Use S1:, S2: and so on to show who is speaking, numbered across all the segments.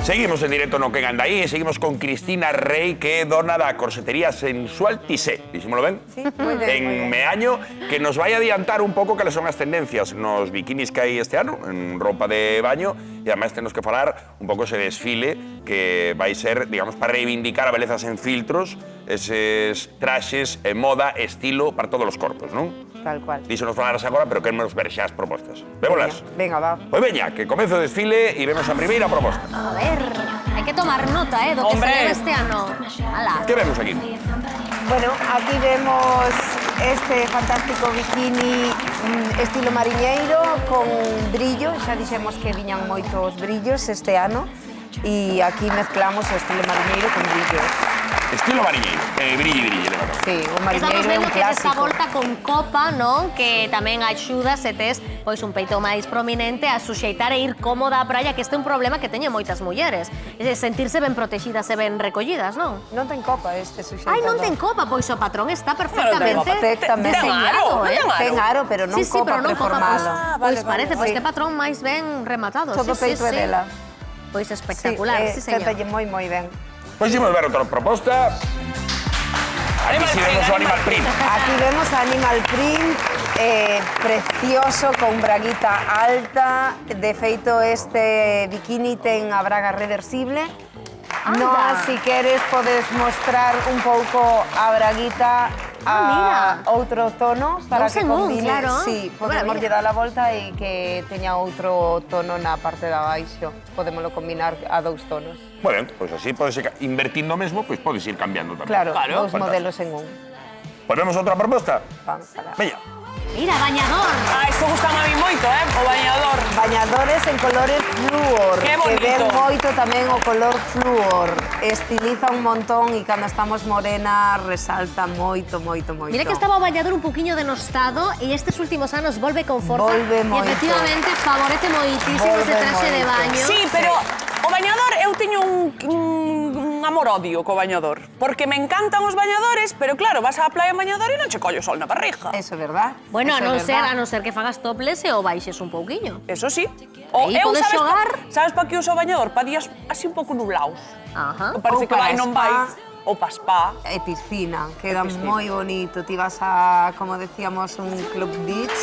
S1: Seguimos en directo no Quen Anda Aí e seguimos con Cristina Rey, que é dona da corsetería Sensual Tissé. Dixémolo ben?
S2: Sí, moi ben.
S1: En Meaño, que nos vai adiantar un pouco cales son as tendencias nos bikinis que hai este ano, en roupa de baño, e ademais temos que falar un pouco ese desfile que vai ser, digamos, para reivindicar a beleza sen filtros, eses traxes, moda, estilo para todos os corpos, non?
S2: Tal cual.
S1: Dixo nos falarás agora, pero queremos ver xa as propostas. Vémolas?
S2: Venga, va.
S1: Pois veña, que comece o desfile e vemos a primeira proposta.
S3: A ver, hai que tomar nota, do que salió este ano. Ala.
S1: Que vemos aquí?
S2: Bueno, aquí vemos este fantástico bikini estilo mariñeiro con brillo, xa dixemos que viñan moitos brillos este ano e aquí mezclamos o estilo mariñeiro con brillos.
S1: Estilo mariñeiro, brilli, de verdad.
S2: Sí, o mariñeiro
S3: Estamos
S2: é
S3: vendo
S2: un
S3: que esta
S2: clásico.
S3: volta con copa, non? Que tamén axuda se tes pois un peito máis prominente a suxeitar e ir cómoda á praia, que este é un problema que teñen moitas mulleres. É sentirse ben protegidas e ben recollidas, non?
S2: Non ten copa este suxeitador.
S3: Ai, non ten copa, pois o patrón está perfectamente
S2: Perfectamente.
S3: deseñado,
S2: Ten aro, pero non
S3: Sí,
S2: copa
S3: pero non copa,
S2: preformada.
S3: pois parece, pois
S2: Sí.
S3: que patrón máis ben rematado.
S2: Todo
S3: sí,
S2: peito é
S3: sí.
S2: dela.
S3: Pois espectacular, sí, señor.
S2: Téntalle moi ben.
S1: Pois imos ver outra proposta. Aquí si vemos o Animal Print.
S2: Aquí vemos a Animal Print, precioso, con braguita alta. De feito, este bikini ten a braga reversible. No, si queres, podes mostrar un pouco a braguita a outro tono para que combine.
S3: Claro.
S2: Sí, podemos lle dar a volta e que teña outro tono na parte de abaixo. Podémoslo combinar a dous tonos.
S1: Moi ben, pois así podes ir invertindo mesmo, pois podes ir cambiando tamén.
S2: Claro, dous
S1: Fantástico.
S2: modelos en un.
S1: Pois vemos outra proposta.
S2: Vamos alá.
S1: Veña.
S3: Mira, bañador.
S4: Ah, isto gustame a mí moito, o bañador.
S2: Bañadores en colores flúor,
S4: Qué
S2: que ven
S4: bonito.
S2: moito tamén o color flúor. Estiliza un montón e cando estamos morena resalta moito.
S3: Mira que estaba o bañador un poquinho denostado e estes últimos anos volve con forza.
S2: Volve
S3: E
S2: moito.
S3: efectivamente favorece moitísimo ese
S2: Volve
S3: traxe de
S2: moito.
S3: baño.
S4: Sí, pero o bañador, eu teño un amor-odio co bañador. Porque me encantan os bañadores, pero claro, vas á playa en bañador e non che collo sol na barriga.
S2: Eso é verdad.
S3: Bueno, a
S2: Eso é
S3: non
S2: verdad.
S3: ser que fagas topless e o baixes un pouquiño.
S4: Eso sí.
S3: Aí podes xogar.
S4: Sabes pa que uso o bañador? Pa días así un pouco nublaos.
S3: Ajá.
S4: Parece
S2: Ou
S4: que vai
S2: para
S4: non
S2: spa.
S4: vai. Ou pa spa.
S2: E piscina, queda
S4: piscina.
S2: moi bonito. Ti vas a, como decíamos, un club beach.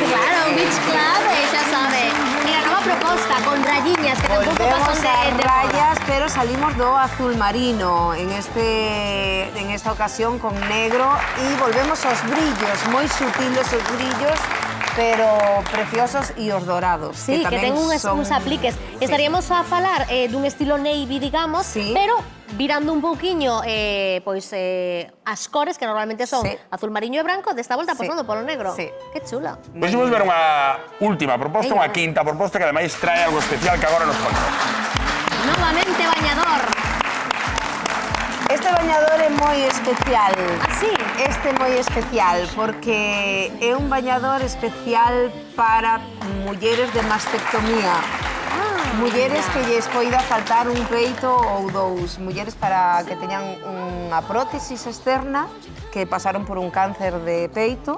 S3: Claro, un beach club, xa sabe. Mira, nova proposta, con rayiñas, que tampouco
S2: Volvemos
S3: pasan
S2: a
S3: de
S2: rayas, pero salimos do azul marino en esta ocasión con negro y volvemos aos brillos, moi sutiles os brillos, pero preciosos e os dorados.
S3: Sí, que ten uns apliques.
S2: Sí.
S3: Estaríamos a falar dun estilo navy, digamos,
S2: Sí.
S3: pero virando un pouquiño as cores, que normalmente son
S2: Sí.
S3: azul mariño e branco, desta volta
S2: Sí.
S3: apostando polo negro.
S2: Sí.
S3: Que chula.
S1: Pois imos ver unha última proposta, unha
S3: Veña.
S1: quinta proposta que ademais trae algo especial que agora nos conta.
S3: Novamente bañador.
S2: Este bañador é moi especial.
S3: Así.
S2: Este é moi especial porque é un bañador especial para mulleres de mastectomía. Mulleres que lles poida faltar un peito ou dous. Mulleres para que teñan unha prótesis externa, que pasaron por un cáncer de peito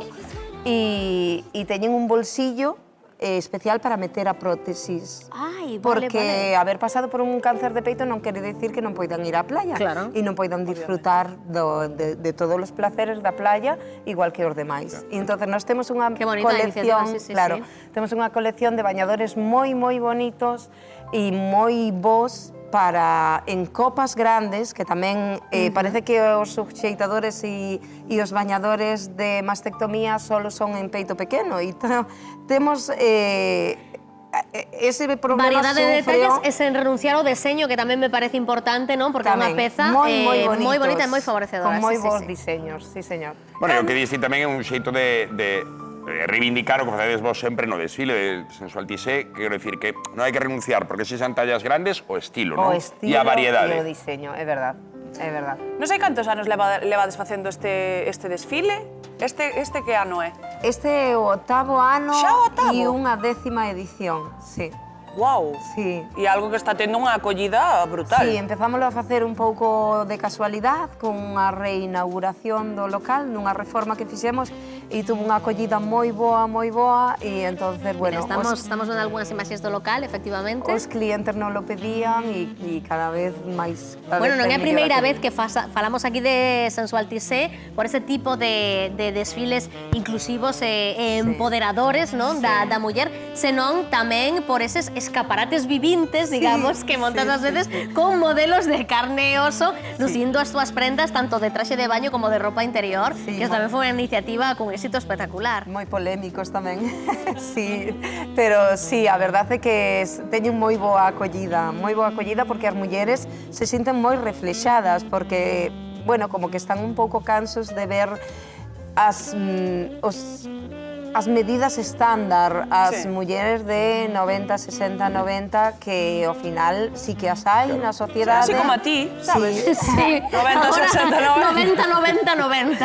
S2: e teñen un bolsillo especial para meter a prótesis.
S3: Ai, vale,
S2: Porque haber pasado por un cáncer de peito non quere decir que non poidan ir á playa
S3: Claro.
S2: e non poidan disfrutar de todos os placeres da playa igual que os demais. E entonces nós temos unha
S3: Qué bonita
S2: colección,
S3: iniciativa, sí,
S2: claro, temos unha colección de bañadores moi bonitos e moi bons para en copas grandes, que tamén parece que os suxeitadores e os bañadores de mastectomía solo son en peito pequeno e temos ese problema
S3: Variedade de detalles
S2: sufreo
S3: e sen renunciar ao deseño, que tamén me parece importante, non? Porque é unha
S2: tamén,
S3: peza
S2: moi
S3: moi bonita e
S2: bonitos,
S3: moi favorecedora.
S2: con moi
S3: sí,
S2: bons
S3: sí.
S2: diseños, sí señor.
S1: Bueno, e o que diste tamén é un xeito de reivindicar o que facedes vos sempre no desfile de Sensual Tissé, que quero dicir que non hai que renunciar, porque se xan tallas grandes, o estilo, non?
S2: O estilo
S1: E a variedade.
S2: e o diseño, é verdad, é verdad.
S4: Non sei cantos anos levades facendo este desfile. Este que ano é?
S2: Este é o 8º ano
S4: Xa o 8º?
S2: e unha 10ª edición, sí.
S4: Wow.
S2: Sí.
S4: E algo que está tendo unha acollida brutal.
S2: Sí, empezámoslo a facer un pouco de casualidade con unha reinauguración do local, nunha reforma que fixemos e tuvo unha acollida moi boa e entonces, bueno,
S3: Estamos vendo algunhas imaxes do local, efectivamente.
S2: os clientes non lo pedían e cada vez máis...
S3: Bueno, non é a primeira vez que falamos aquí de Sensual Tissé por ese tipo de desfiles inclusivos e empoderadores, non, da muller, senón tamén por eses escaparates vivintes, digamos, que montas ás veces con modelos de carne e oso lucindo as túas prendas tanto de traxe de baño como de ropa interior, que tamén foi unha iniciativa con éxito espectacular.
S2: Moi polémicos tamén, sí, pero sí, a verdade é que teñen moi boa acollida porque as mulleres se sinten moi reflexadas, porque, bueno, como que están un pouco cansos de ver as medidas estándar, as mulleres de 90, 60, 90, que ao final sí que as hai na sociedade.
S4: Así como a ti, sabes?
S3: Sí.
S4: 90, 60,
S3: 90.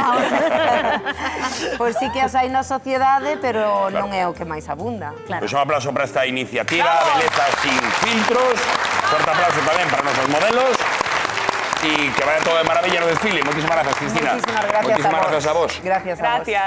S2: Pois sí que as hai na sociedade, pero non é o que máis abunda.
S3: Claro.
S1: Pues un aplauso para esta iniciativa, Beleza sin filtros. Fuerte aplauso también para nuestros modelos. Y que vaya todo de maravilla en el desfile. Muchísimas gracias, Cristina.
S2: Muchísimas gracias
S1: Muchísimas gracias a vos.
S2: Gracias a vos.
S4: Gracias.